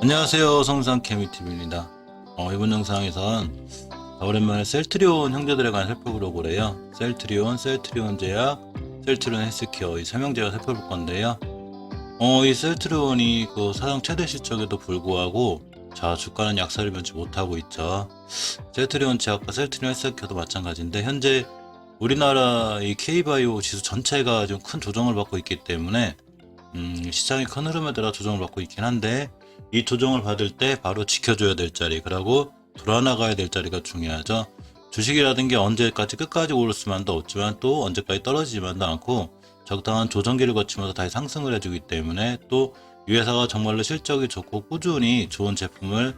안녕하세요, 성상케미TV입니다. 이번 영상에선 오랜만에 셀트리온 형제들에 관해 살펴보려고 그래요. 셀트리온, 셀트리온 제약, 셀트리온 헬스케어 이 3형제가 살펴볼 건데요. 이 셀트리온이 그 사상 최대 실적에도 불구하고 자 주가는 약세를 면치 못하고 있죠. 셀트리온 제약과 셀트리온 헬스케어도 마찬가지인데 현재 우리나라 이 K바이오 지수 전체가 좀 큰 조정을 받고 있기 때문에 시장의 큰 흐름에 따라 조정을 받고 있긴 한데 이 조정을 받을 때 바로 지켜줘야 될 자리, 그리고 돌아나가야 될 자리가 중요하죠. 주식이라든 게 언제까지 끝까지 오를 수만도 없지만 또 언제까지 떨어지지만도 않고 적당한 조정기를 거치면서 다시 상승을 해주기 때문에 또 이 회사가 정말로 실적이 좋고 꾸준히 좋은 제품을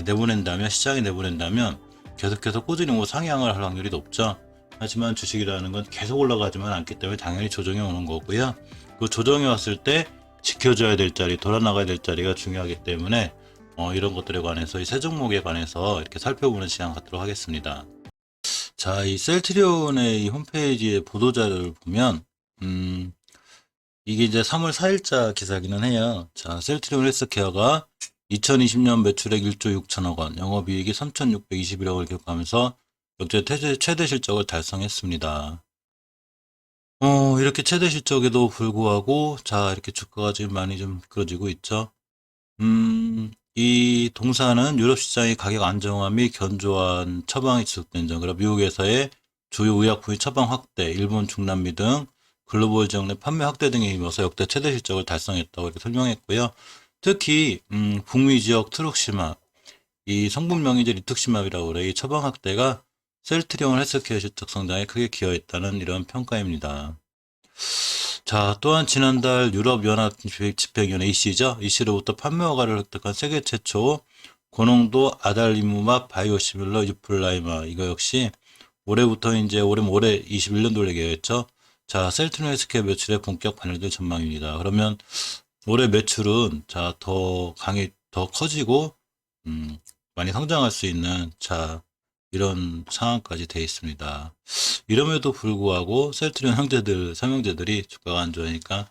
내보낸다면, 시장에 내보낸다면 계속해서 꾸준히 상향을 할 확률이 높죠. 하지만 주식이라는 건 계속 올라가지만 않기 때문에 당연히 조정이 오는 거고요. 그 조정이 왔을 때 지켜줘야 될 자리, 돌아나가야 될 자리가 중요하기 때문에 이런 것들에 관해서 이 세 종목에 관해서 이렇게 살펴보는 시간 갖도록 하겠습니다. 자, 이 셀트리온의 이 홈페이지의 보도자료를 보면 이게 이제 3월 4일자 기사기는 해요. 자, 셀트리온 헬스케어가 2020년 매출액 1조 6천억 원, 영업이익이 3,621억을 기록하면서 역대 최대 실적을 달성했습니다. 이렇게 최대 실적에도 불구하고, 자, 이렇게 주가가 지금 많이 좀 미끄러지고 있죠. 이 동사는 유럽 시장의 가격 안정화 및 견조한 처방이 지속된 점, 그리고 미국에서의 주요 의약품의 처방 확대, 일본, 중남미 등 글로벌 지역 내 판매 확대 등에 힘입어서 역대 최대 실적을 달성했다고 이렇게 설명했고요. 특히, 북미 지역 트룩시맙, 이 성분 명의제 리툭시맙이라고 그래. 이 처방 확대가 셀트리온 헬스케어 실적 성장에 크게 기여했다는 이런 평가입니다. 자, 또한 지난달 유럽연합 집행위원회 EC죠. EC로부터 판매 허가를 획득한 세계 최초 고농도 아달리무맙 바이오시밀러 유플라이마, 이거 역시 올해부터 이제 올해 21년도 얘기했죠. 자, 셀트리온 헬스케어 매출에 본격 반영될 전망입니다. 그러면 올해 매출은 자, 더 커지고 많이 성장할 수 있는 이런 상황까지 되어 있습니다. 이럼에도 불구하고 셀트리온 형제들, 삼형제들이 주가가 안 좋으니까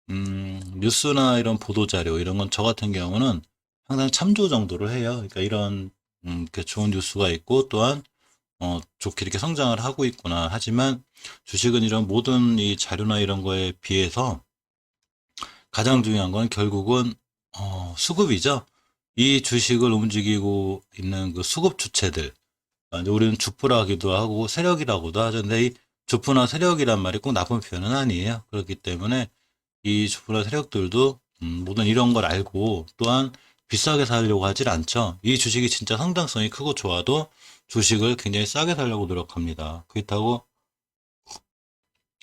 뉴스나 이런 보도자료 이런 건 저 같은 경우는 항상 참조 정도를 해요. 그러니까 이런 이렇게 좋은 뉴스가 있고 또한 좋게 이렇게 성장을 하고 있구나. 하지만 주식은 이런 모든 이 자료나 이런 거에 비해서 가장 중요한 건 결국은 수급이죠. 이 주식을 움직이고 있는 그 수급 주체들, 우리는 주프라 하기도 하고 세력이라고도 하죠. 근데 이 주프나 세력이란 말이 꼭 나쁜 표현은 아니에요. 그렇기 때문에 이 주프나 세력들도 모든 이런 걸 알고 또한 비싸게 사려고 하질 않죠. 이 주식이 진짜 성장성이 크고 좋아도 주식을 굉장히 싸게 사려고 노력합니다. 그렇다고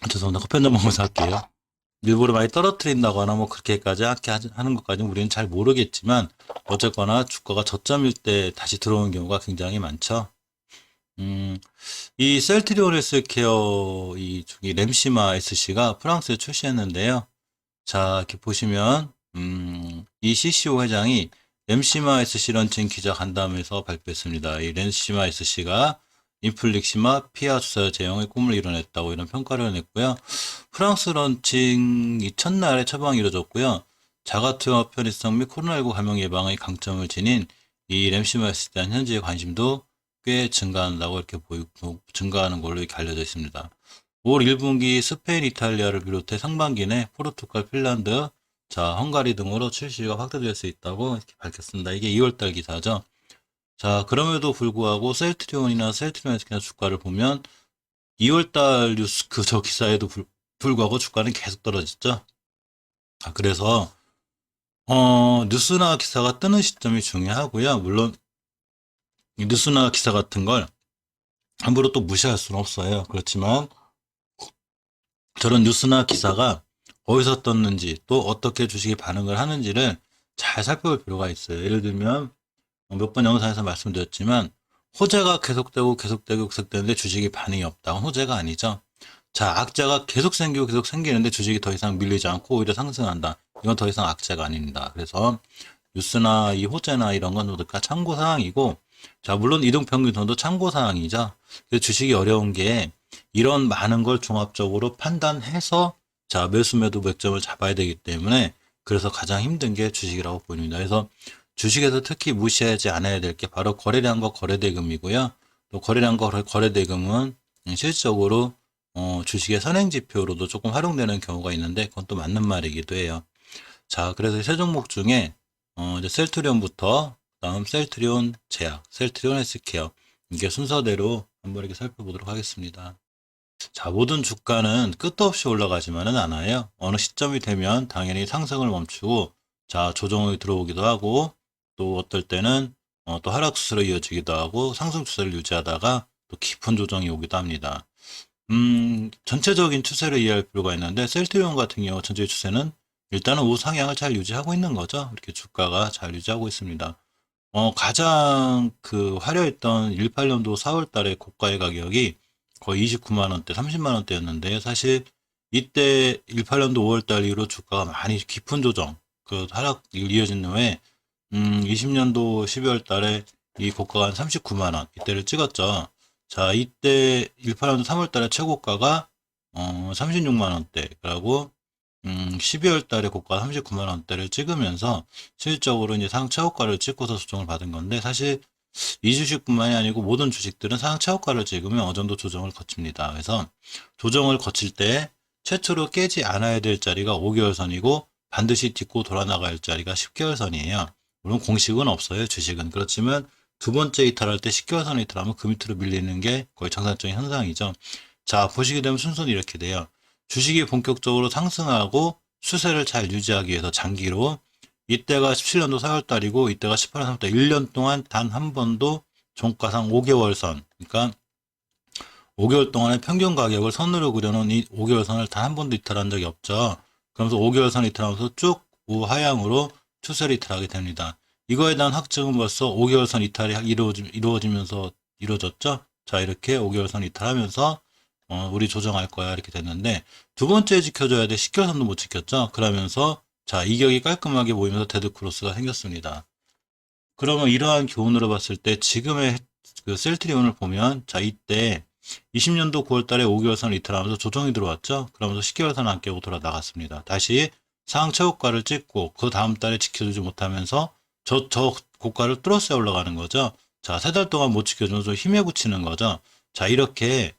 죄송합니다. 커피 한잔 먹으면서 할게요. 일부러 많이 떨어뜨린다거나 뭐 그렇게까지 하는 것까지는 우리는 잘 모르겠지만 어쨌거나 주가가 저점일 때 다시 들어오는 경우가 굉장히 많죠. 이 셀트리온 헬스케어 이 램시마 SC가 프랑스에 출시했는데요. 자, 이렇게 보시면 이 CCO 회장이 램시마 SC 런칭 기자 간담회에서 발표했습니다. 이 램시마 SC가 인플릭시마 피하 주사 제형의 꿈을 이뤄냈다고 이런 평가를 냈고요. 프랑스 런칭 이 첫날에 처방이 이루어졌고요. 자가투여 편의성 및 코로나19 감염 예방의 강점을 지닌 이 램시마 SC에 대한 현지의 관심도 꽤 증가한다고 이렇게 증가하는 걸로 이렇게 알려져 있습니다. 올 1분기 스페인, 이탈리아를 비롯해 상반기 내 포르투갈, 핀란드, 자, 헝가리 등으로 출시가 확대될 수 있다고 이렇게 밝혔습니다. 이게 2월달 기사죠. 자, 그럼에도 불구하고 셀트리온이나 셀트리온 헬스케어 주가를 보면 2월달 뉴스 저 기사에도 불구하고 주가는 계속 떨어졌죠. 그래서 뉴스나 기사가 뜨는 시점이 중요하고요. 물론 이 뉴스나 기사 같은 걸 함부로 또 무시할 수는 없어요. 그렇지만 저런 뉴스나 기사가 어디서 떴는지 또 어떻게 주식이 반응을 하는지를 잘 살펴볼 필요가 있어요. 예를 들면 몇 번 영상에서 말씀드렸지만 호재가 계속되는데 주식이 반응이 없다. 호재가 아니죠. 자, 악재가 계속 생기는데 주식이 더 이상 밀리지 않고 오히려 상승한다. 이건 더 이상 악재가 아닙니다. 그래서 뉴스나 이 호재나 이런 건 모두 참고 사항이고, 자, 물론 이동평균선도 참고 사항이죠. 그래서 주식이 어려운 게 이런 많은 걸 종합적으로 판단해서 자, 매수 매도 맥점을 잡아야 되기 때문에 그래서 가장 힘든 게 주식이라고 보입니다. 그래서 주식에서 특히 무시하지 않아야 될 게 바로 거래량과 거래대금이고요. 또 거래량과 거래대금은 실질적으로 주식의 선행지표로도 조금 활용되는 경우가 있는데 그건 또 맞는 말이기도 해요. 자, 그래서 세 종목 중에 이제 셀트리온부터 다음 셀트리온 제약, 셀트리온 헬스케어 이게 순서대로 한번 이렇게 살펴보도록 하겠습니다. 자, 모든 주가는 끝도 없이 올라가지만은 않아요. 어느 시점이 되면 당연히 상승을 멈추고 자, 조정이 들어오기도 하고 또 어떨 때는 또 하락 추세로 이어지기도 하고 상승 추세를 유지하다가 또 깊은 조정이 오기도 합니다. 전체적인 추세를 이해할 필요가 있는데 셀트리온 같은 경우 전체 추세는 일단은 우상향을 잘 유지하고 있는 거죠. 이렇게 주가가 잘 유지하고 있습니다. 가장 그 화려했던 18년도 4월 달에 고가의 가격이 거의 29만 원대, 30만 원대였는데 사실 이때 18년도 5월 달 이후로 주가가 많이 깊은 조정, 그 하락 이어진 후에 20년도 12월 달에 이 고가가 한 39만 원 이때를 찍었죠. 자, 이때 18년도 3월 달에 최고가가 36만 원대라고 12월 달에 고가 39만 원대를 찍으면서 실질적으로 이제 상장 최고가를 찍고서 조정을 받은 건데 사실 이 주식뿐만이 아니고 모든 주식들은 상장 최고가를 찍으면 어느 정도 조정을 거칩니다. 그래서 조정을 거칠 때 최초로 깨지 않아야 될 자리가 5개월 선이고 반드시 딛고 돌아 나갈 자리가 10개월 선이에요. 물론 공식은 없어요. 주식은. 그렇지만 두 번째 이탈할 때 10개월 선 이탈하면 그 밑으로 밀리는 게 거의 정상적인 현상이죠. 자, 보시게 되면 순서는 이렇게 돼요. 주식이 본격적으로 상승하고 추세를 잘 유지하기 위해서 장기로 이때가 17년도 4월 달이고 이때가 18년 3월 달 1년 동안 단 한 번도 종가상 5개월 선 그러니까 5개월 동안의 평균 가격을 선으로 그려놓은 이 5개월 선을 단 한 번도 이탈한 적이 없죠. 그러면서 5개월 선 이탈하면서 쭉 우하향으로 추세를 이탈하게 됩니다. 이거에 대한 확증은 벌써 5개월 선 이탈이 이루어지면서 이루어졌죠. 자, 이렇게 5개월 선 이탈하면서 우리 조정할 거야 이렇게 됐는데 두 번째 지켜줘야 돼 10개월 선도 못 지켰죠. 그러면서 자, 이격이 깔끔하게 모이면서 데드 크로스가 생겼습니다. 그러면 이러한 교훈으로 봤을 때 지금의 그 셀트리온을 보면 자, 이때 20년도 9월 달에 5개월 선을 이탈하면서 조정이 들어왔죠. 그러면서 10개월 선 안 깨고 돌아 나갔습니다. 다시 상황 최고가를 찍고 그 다음 달에 지켜주지 못하면서 저 고가를 뚫었어야 올라가는 거죠. 자, 세 달 동안 못 지켜주면서 힘에 붙이는 거죠. 자, 이렇게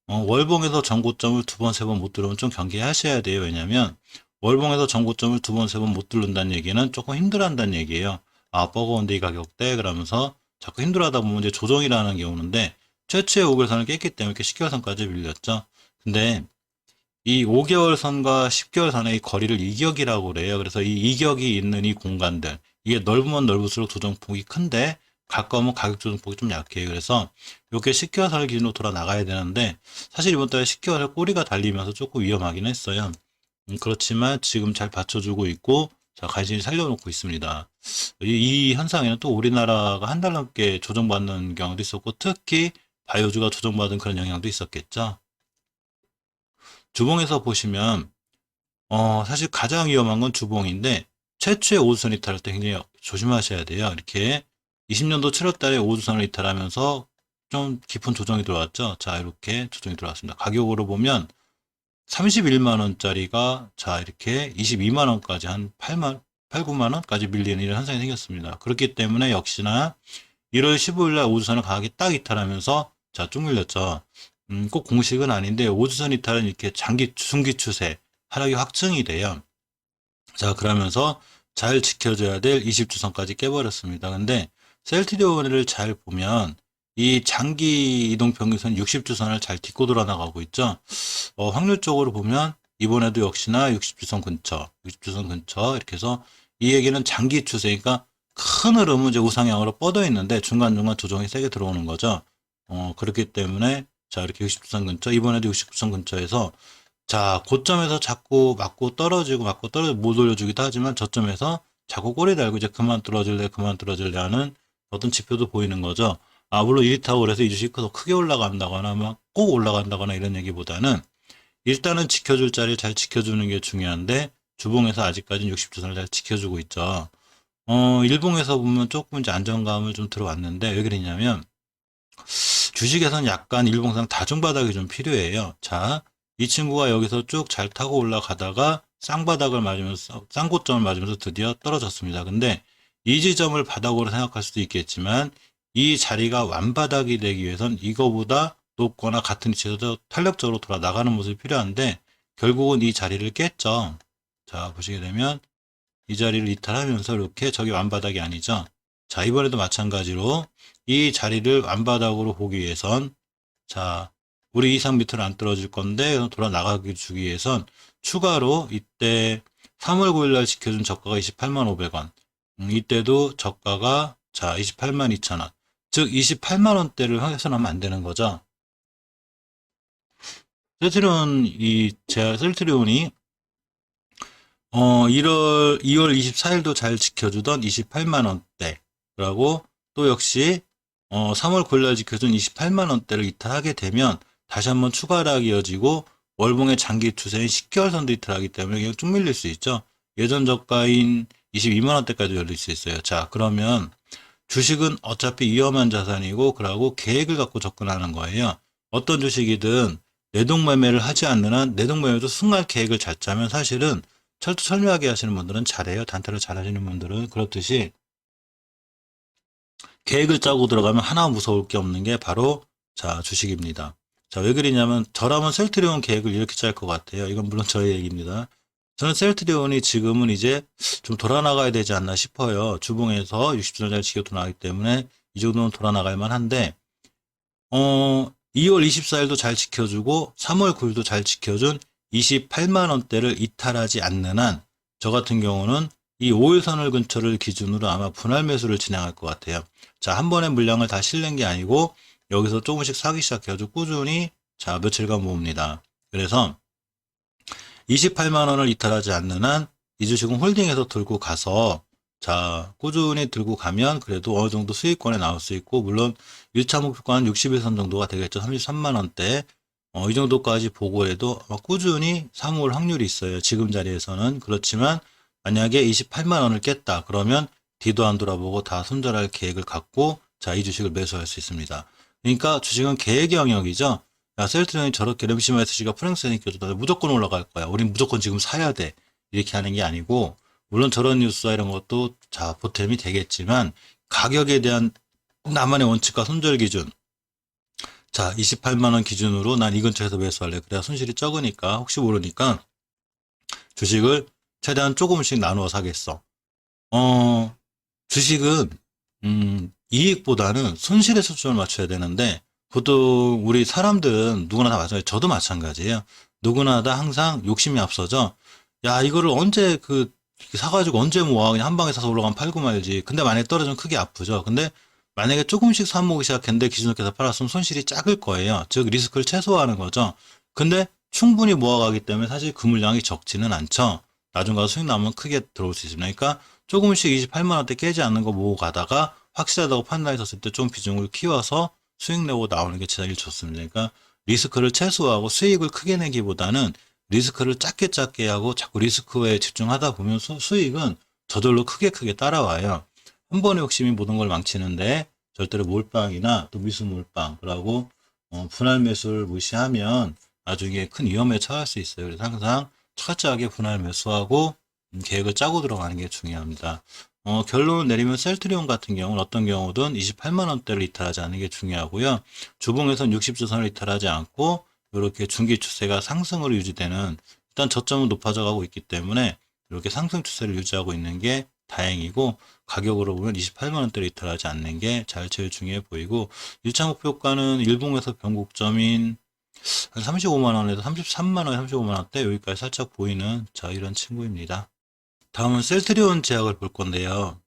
월봉에서 전고점을 두 번, 세 번 못 뚫으면 좀 경계하셔야 돼요. 왜냐면 월봉에서 전고점을 두 번, 세 번 못 뚫는다는 얘기는 조금 힘들어한다는 얘기예요. 아, 버거운데 이 가격대 그러면서 자꾸 힘들어하다 보면 이제 조정이라는 게 오는데 최초의 5개월 선을 깼기 때문에 이렇게 10개월 선까지 밀렸죠. 근데 이 5개월 선과 10개월 선의 이 거리를 이격이라고 그래요. 그래서 이 이격이 있는 이 공간들 이게 넓으면 넓을수록 조정폭이 큰데 가까우면 가격 조정폭이 좀 약해요. 그래서 이렇게 10개월 선을 기준으로 돌아 나가야 되는데 사실 이번 달에 10개월 선 꼬리가 달리면서 조금 위험하긴 했어요. 그렇지만 지금 잘 받쳐주고 있고 자, 간신히 살려놓고 있습니다. 이 현상에는 또 우리나라가 한 달 넘게 조정받는 경우도 있었고 특히 바이오주가 조정받은 그런 영향도 있었겠죠. 주봉에서 보시면 사실 가장 위험한 건 주봉인데 최초의 오주선 이탈할 때 굉장히 조심하셔야 돼요. 이렇게 20년도 7월 달에 오주선을 이탈하면서 좀 깊은 조정이 들어왔죠. 자, 이렇게 조정이 들어왔습니다. 가격으로 보면 31만 원짜리가 자, 이렇게 22만 원까지 한 8, 9만 원까지 밀리는 이런 현상이 생겼습니다. 그렇기 때문에 역시나 1월 15일 날 오주선을 강하게 딱 이탈하면서 자, 쭉 밀렸죠. 꼭 공식은 아닌데 오주선 이탈은 이렇게 중기 추세 하락이 확증이 돼요. 자, 그러면서 잘 지켜줘야 될 20주선까지 깨버렸습니다. 근데 셀트리온을 잘 보면 이 장기 이동 평균선 60주선을 잘 딛고 돌아 나가고 있죠. 확률적으로 보면 이번에도 역시나 60주선 근처, 60주선 근처 이렇게 해서 이 얘기는 장기 추세니까 큰 흐름은 이제 우상향으로 뻗어 있는데 중간중간 조정이 세게 들어오는 거죠. 그렇기 때문에 자, 이렇게 60주선 근처, 이번에도 60주선 근처에서 자, 고점에서 자꾸 맞고 떨어지고 못 올려주기도 하지만 저점에서 자꾸 꼬리 달고 이제 그만 떨어질래 하는 어떤 지표도 보이는 거죠. 아, 물론 이렇다고 그래서 이 주식 더 크게 올라간다거나 막 꼭 올라간다거나 이런 얘기보다는 일단은 지켜줄 자리를 잘 지켜주는 게 중요한데 주봉에서 아직까지는 60주선을 잘 지켜주고 있죠. 일봉에서 보면 조금 이제 안정감을 좀 들어왔는데 왜 그러냐면 주식에선 약간 일봉상 다중바닥이 좀 필요해요. 자, 이 친구가 여기서 쭉 잘 타고 올라가다가 쌍바닥을 맞으면서, 쌍고점을 맞으면서 드디어 떨어졌습니다. 근데 이 지점을 바닥으로 생각할 수도 있겠지만 이 자리가 완바닥이 되기 위해선 이거보다 높거나 같은 위치에서 탄력적으로 돌아 나가는 모습이 필요한데 결국은 이 자리를 깼죠. 자, 보시게 되면 이 자리를 이탈하면서 이렇게 저기 완바닥이 아니죠. 자, 이번에도 마찬가지로 이 자리를 완바닥으로 보기 위해선 자, 우리 이상 밑으로 안 떨어질 건데 돌아 나가기 주기 위해선 추가로 이때 3월 9일 날 지켜준 저가가 28만 500원. 이때도 저가가 자, 28만 2천원. 즉 28만 원대를 훼손하면 안 되는 거죠. 셀트리온이 2월 24일도 잘 지켜주던 28만 원대라고 또 역시 3월 9일 날 지켜준 28만 원대를 이탈하게 되면 다시 한번 추가 하락이 이어지고 월봉의 장기 추세인 10개월 선도 이탈하기 때문에 그냥 쭉 밀릴 수 있죠. 예전 저가인 22만 원대까지 열릴 수 있어요. 자, 그러면 주식은 어차피 위험한 자산이고 그러고 계획을 갖고 접근하는 거예요. 어떤 주식이든 내동매매를 하지 않는 한 내동매매도 순간 계획을 잘 짜면 사실은 철두철미하게 하시는 분들은 잘해요. 단타를 잘 하시는 분들은. 그렇듯이 계획을 짜고 들어가면 하나 무서울 게 없는 게 바로 자, 주식입니다. 자, 왜 그러냐면 저라면 셀트리온 계획을 이렇게 짤 것 같아요. 이건 물론 저의 얘기입니다. 저는 셀트리온이 지금은 이제 좀 돌아나가야 되지 않나 싶어요. 주봉에서 60주전자를 지켜 돌아가기 때문에 이 정도는 돌아나갈 만한데 2월 24일도 잘 지켜주고 3월 9일도 잘 지켜준 28만 원대를 이탈하지 않는 한 저 같은 경우는 이 5일선을 근처를 기준으로 아마 분할 매수를 진행할 것 같아요. 자, 한 번에 물량을 다 실는 게 아니고 여기서 조금씩 사기 시작해가지고 꾸준히 자, 며칠간 모읍니다. 그래서 28만 원을 이탈하지 않는 한 이 주식은 홀딩해서 들고 가서 자, 꾸준히 들고 가면 그래도 어느 정도 수익권에 나올 수 있고 물론 1차 목표가는 61선 정도가 되겠죠. 33만 원대. 이 정도까지 보고 해도 꾸준히 사모을 확률이 있어요. 지금 자리에서는. 그렇지만 만약에 28만 원을 깼다. 그러면 뒤도 안 돌아보고 다 손절할 계획을 갖고 자, 이 주식을 매수할 수 있습니다. 그러니까 주식은 계획의 영역이죠. 야, 셀트리온이 저렇게 램시마 SC가 프랭스에 껴줘도 무조건 올라갈 거야. 우린 무조건 지금 사야 돼. 이렇게 하는 게 아니고 물론 저런 뉴스와 이런 것도 자, 보탬이 되겠지만 가격에 대한 나만의 원칙과 손절 기준 자, 28만 원 기준으로 난 이 근처에서 매수할래. 그래야 손실이 적으니까 혹시 모르니까 주식을 최대한 조금씩 나누어 사겠어. 주식은 이익보다는 손실에 초점을 맞춰야 되는데 보통 우리 사람들은 누구나 다 마찬가지예요. 저도 마찬가지예요. 누구나 다 항상 욕심이 앞서죠. 야, 이거를 언제 사가지고 언제 모아? 그냥 한 방에 사서 올라가면 팔고 말지. 근데 만약에 떨어지면 크게 아프죠. 근데 만약에 조금씩 사모으기 시작했는데 기준으로 팔았으면 손실이 작을 거예요. 즉 리스크를 최소화하는 거죠. 근데 충분히 모아가기 때문에 사실 그 물량이 적지는 않죠. 나중 가서 수익 나면 크게 들어올 수 있습니다. 그러니까 조금씩 28만 원대 깨지 않는 거 모으고 가다가 확실하다고 판단했었을 때 좀 비중을 키워서 수익 내고 나오는 게 제일 좋습니다. 그러니까 리스크를 최소화하고 수익을 크게 내기보다는 리스크를 작게 하고 자꾸 리스크에 집중하다 보면 수익은 저절로 크게 따라와요. 한 번의 욕심이 모든 걸 망치는데 절대로 몰빵이나 또 미수 몰빵 그러고 분할 매수를 무시하면 나중에 큰 위험에 처할 수 있어요. 그래서 항상 철저하게 분할 매수하고 계획을 짜고 들어가는 게 중요합니다. 결론을 내리면 셀트리온 같은 경우는 어떤 경우든 28만 원대를 이탈하지 않는 게 중요하고요. 주봉에서는 60주선을 이탈하지 않고 이렇게 중기 추세가 상승으로 유지되는 일단 저점은 높아져 가고 있기 때문에 이렇게 상승 추세를 유지하고 있는 게 다행이고 가격으로 보면 28만 원대를 이탈하지 않는 게 제일 중요해 보이고 1차 목표가는 일봉에서 변곡점인 한 35만 원에서 33만 원에 35만 원대 여기까지 살짝 보이는 자 이런 친구입니다. 다음은 셀트리온 제약을 볼 건데요.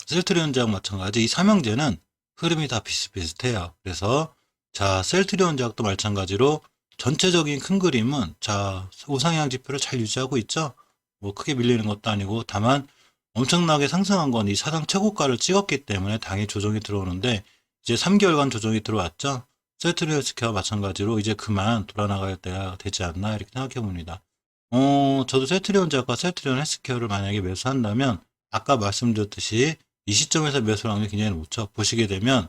셀트리온 제약 마찬가지 이 삼형제는 흐름이 다 비슷비슷해요. 그래서 자 셀트리온 제약도 마찬가지로 전체적인 큰 그림은 자 우상향 지표를 잘 유지하고 있죠. 뭐 크게 밀리는 것도 아니고 다만 엄청나게 상승한 건 이 사상 최고가를 찍었기 때문에 당일 조정이 들어오는데 이제 3개월간 조정이 들어왔죠. 셀트리온 헬스케어와 마찬가지로 이제 그만 돌아나갈 때가 되지 않나 이렇게 생각해 봅니다. 저도 셀트리온 제약과 셀트리온 헬스케어를 만약에 매수한다면 아까 말씀드렸듯이 이 시점에서 매수를 하는 게 굉장히 높죠. 보시게 되면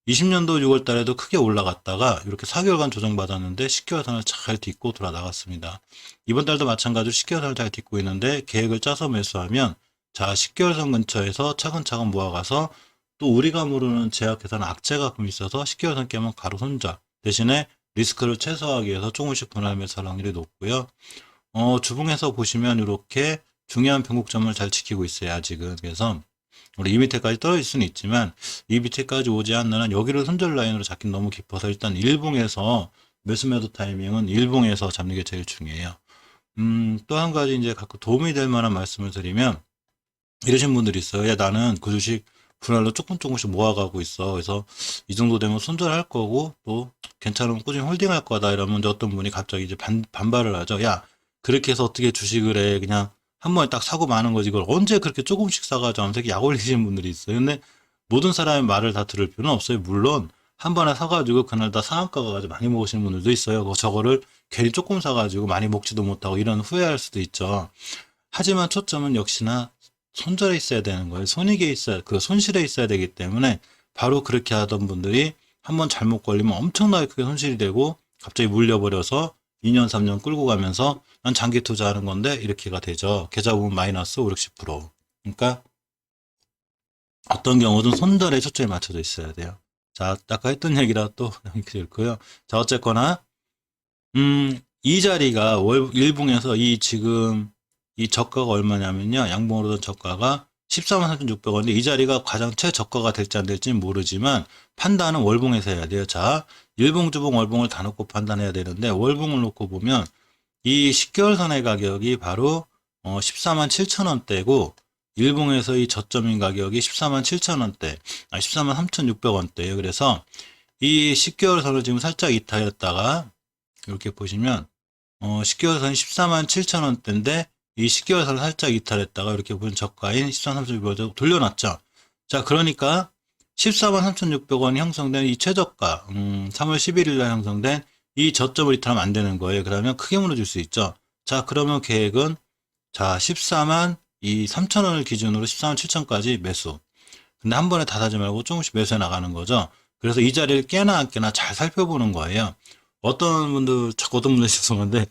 20년도 6월 달에도 크게 올라갔다가 이렇게 4개월간 조정받았는데 10개월선을 잘 딛고 돌아 나갔습니다. 이번 달도 마찬가지로 10개월선을 잘 딛고 있는데 계획을 짜서 매수하면 자 10개월선 근처에서 차근차근 모아가서 또 우리가 모르는 제약회사는 악재가 좀 있어서 10개월선 깨면 가로 손절 대신에 리스크를 최소화하기 위해서 조금씩 분할 매수할 확률이 높고요. 주봉에서 보시면 이렇게 중요한 변곡점을 잘 지키고 있어요. 아직은. 그래서 우리 이 밑에까지 떨어질 수는 있지만 이 밑에까지 오지 않는 한 여기를 손절 라인으로 잡긴 너무 깊어서 일단 일봉에서 매수 매도 타이밍은 일봉에서 잡는 게 제일 중요해요. 또 한 가지 이제 가끔 도움이 될 만한 말씀을 드리면 이러신 분들이 있어요. 야, 나는 그 주식 분할로 조금씩 모아가고 있어. 그래서 이 정도 되면 손절할 거고 또 괜찮으면 꾸준히 홀딩할 거다 이러면 이제 어떤 분이 갑자기 이제 반발을 하죠. 야, 그렇게 해서 어떻게 주식을 해? 그냥 한 번에 딱 사고 마는 거지. 이걸 언제 그렇게 조금씩 사가지고 하면서 약 올리시는 분들이 있어요. 근데 모든 사람의 말을 다 들을 필요는 없어요. 물론 한 번에 사가지고 그날 다 상한가 가가지고 많이 먹으시는 분들도 있어요. 저거를 괜히 조금 사가지고 많이 먹지도 못하고 이런 후회할 수도 있죠. 하지만 초점은 역시나 손절에 있어야 되는 거예요. 손익에 있어야, 그 손실에 있어야 되기 때문에 바로 그렇게 하던 분들이 한번 잘못 걸리면 엄청나게 크게 손실이 되고 갑자기 물려버려서 2년, 3년 끌고 가면서 난 장기 투자하는 건데 이렇게가 되죠. 계좌보면 마이너스 5, 60%. 그러니까 어떤 경우든 손절에 초점이 맞춰져 있어야 돼요. 자, 아까 했던 얘기라 또 이렇게 읽고요. 자, 어쨌거나 이 자리가 일봉에서 이 지금 이 저가가 얼마냐면요. 양봉으로 된 저가가 143,600원인데 이 자리가 가장 최저가가 될지 안 될지는 모르지만 판단은 월봉에서 해야 돼요. 자, 일봉, 주봉, 월봉을 다 놓고 판단해야 되는데 월봉을 놓고 보면 이 10개월 선의 가격이 바로 147,000원대고 일봉에서 이 저점인 가격이 147,000원대, 143,600원대예요. 그래서 이 10개월 선을 지금 살짝 이탈했다가 이렇게 보시면 10개월 선이 147,000원대인데 이 10개월 선을 살짝 이탈했다가 이렇게 보면 저가인 143,600원 돌려놨죠. 자, 그러니까 143,600원이 형성된 이 최저가 3월 11일 날 형성된 이 저점을 이탈하면 안 되는 거예요. 그러면 크게 무너질 수 있죠. 자, 그러면 계획은 자 14만 이 3,000원을 기준으로 14만 7천까지 매수. 근데 한 번에 다 사지 말고 조금씩 매수해 나가는 거죠. 그래서 이 자리를 깨나 안 깨나 잘 살펴보는 거예요. 어떤 분들 죄송한데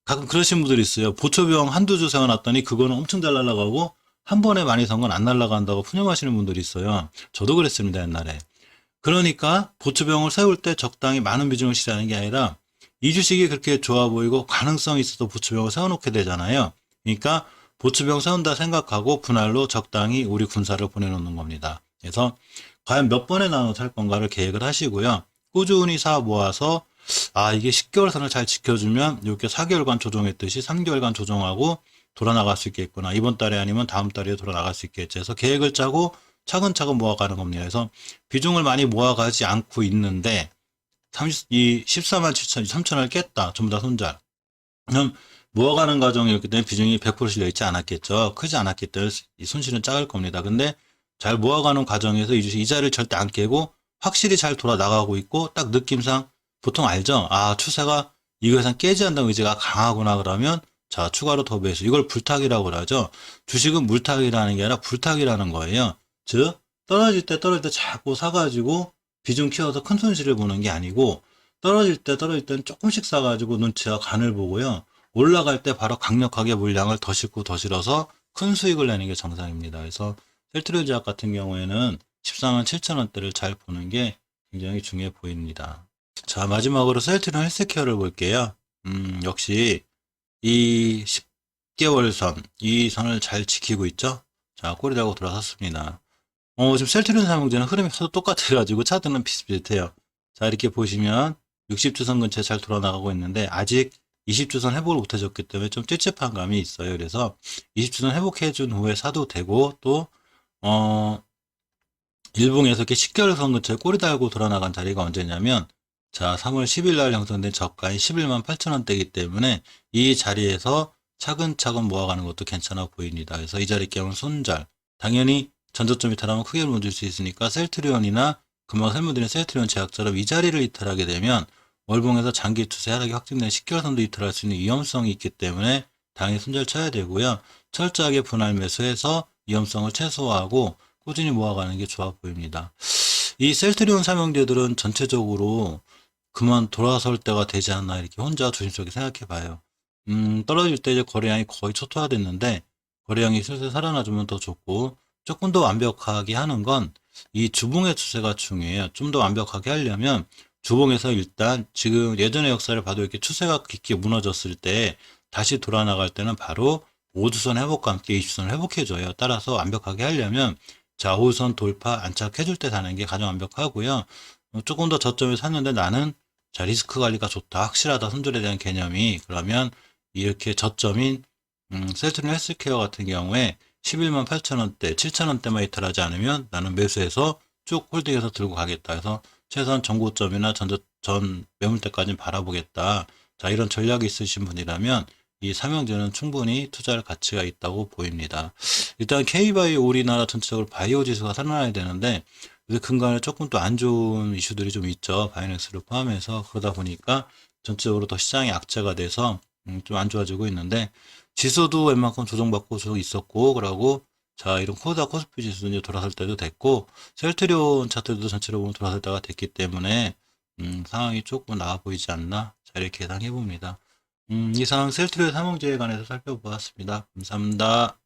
가끔 그러신 분들이 있어요. 보초병 한두 주 세워놨더니 그거는 엄청 잘 날아가고 한 번에 많이 산 건 안 날아간다고 푸념하시는 분들이 있어요. 저도 그랬습니다, 옛날에. 그러니까 보초병을 세울 때 적당히 많은 비중을 실시하는 게 아니라 이 주식이 그렇게 좋아 보이고 가능성이 있어서 보초병을 세워놓게 되잖아요. 그러니까 보초병 세운다 생각하고 분할로 적당히 우리 군사를 보내놓는 겁니다. 그래서 과연 몇 번에 나눠 살 건가를 계획을 하시고요. 꾸준히 사 모아서 이게 10개월 선을 잘 지켜주면 이렇게 4개월간 조정했듯이 3개월간 조정하고 돌아나갈 수 있겠구나. 이번 달에 아니면 다음 달에 돌아나갈 수 있겠지. 해서 계획을 짜고 차근차근 모아가는 겁니다. 그래서 비중을 많이 모아가지 않고 있는데 이 14만 7천, 3천을 깼다. 전부 다 손절. 그럼 모아가는 과정이었기 때문에 비중이 100% 실려 있지 않았겠죠. 크지 않았기 때문에 이 손실은 작을 겁니다. 근데 잘 모아가는 과정에서 이 주식 이자를 절대 안 깨고 확실히 잘 돌아나가고 있고 딱 느낌상 보통 알죠? 추세가 이거 이상 깨지 않는다는 의지가 강하구나 그러면 자 추가로 더 매수. 이걸 불타기라고 하죠. 주식은 물타기라는 게 아니라 불타기라는 거예요. 즉 떨어질 때 자꾸 사가지고 비중 키워서 큰 손실을 보는 게 아니고 떨어질 때는 조금씩 사가지고 눈치와 간을 보고요. 올라갈 때 바로 강력하게 물량을 더 싣고 더 실어서 큰 수익을 내는 게 정상입니다. 그래서 셀트리온 제약 같은 경우에는 14만 7천원대를 잘 보는 게 굉장히 중요해 보입니다. 자, 마지막으로 셀트리온 헬스케어를 볼게요. 역시 이 10개월 선, 이 선을 잘 지키고 있죠? 자, 꼬리 달고 돌아섰습니다. 지금 셀트리온 삼형제는 흐름이 서로 똑같아가지고 차트는 비슷비슷해요. 자, 이렇게 보시면 60주선 근처에 잘 돌아나가고 있는데 아직 20주선 회복을 못 해줬기 때문에 좀 찝찝한 감이 있어요. 그래서 20주선 회복해준 후에 사도 되고 또 일봉에서 이렇게 10개월 선 근처에 꼬리 달고 돌아나간 자리가 언제냐면 자 3월 10일 날 형성된 저가인 11만 8천원대이기 때문에 이 자리에서 차근차근 모아가는 것도 괜찮아 보입니다. 그래서 이 자리 깨면 손절. 당연히 전저점 이탈하면 크게 무너질 수 있으니까 셀트리온이나 금방 설명드린 셀트리온 제약처럼 이 자리를 이탈하게 되면 월봉에서 장기 투자 하락이 확정된 10개월 선도 이탈할 수 있는 위험성이 있기 때문에 당연히 손절 쳐야 되고요. 철저하게 분할 매수해서 위험성을 최소화하고 꾸준히 모아가는 게 좋아 보입니다. 이 셀트리온 삼형제들은 전체적으로 그만 돌아설 때가 되지 않나 이렇게 혼자 조심스럽게 생각해 봐요. 떨어질 때 이제 거래량이 거의 초토화됐는데 거래량이 슬슬 살아나주면 더 좋고 조금 더 완벽하게 하는 건 이 주봉의 추세가 중요해요. 좀 더 완벽하게 하려면 주봉에서 일단 지금 예전의 역사를 봐도 이렇게 추세가 깊게 무너졌을 때 다시 돌아 나갈 때는 바로 5주선 회복과 함께 20주선 회복해줘요. 따라서 완벽하게 하려면 자, 5주선 돌파 안착해줄 때 사는 게 가장 완벽하고요. 조금 더 저점에 샀는데 나는 자, 리스크 관리가 좋다, 확실하다, 손절에 대한 개념이 그러면 이렇게 저점인 셀트리온 헬스케어 같은 경우에 11만 8천 원대, 7천 원대만 이탈하지 않으면 나는 매수해서 쭉 홀딩해서 들고 가겠다 해서 최소한 전고점이나 전 매물대까지는 바라보겠다. 자, 이런 전략이 있으신 분이라면 이 삼형제는 충분히 투자할 가치가 있다고 보입니다. 일단 K바이오 우리나라 전체적으로 바이오 지수가 살아나야 되는데 근간에 조금 또 안 좋은 이슈들이 좀 있죠. 바이낸스를 포함해서 그러다 보니까 전체적으로 더 시장이 악재가 돼서 좀 안 좋아지고 있는데 지수도 웬만큼 조정받고 쭉 있었고 그러고 자 이런 코스닥 코스피 지수도 이제 돌아설 때도 됐고 셀트리온 차트도 전체로 보면 돌아설 때가 됐기 때문에 상황이 조금 나아 보이지 않나 자 이렇게 예상해 봅니다. 이상 셀트리온 삼형제에 관해서 살펴보았습니다. 감사합니다.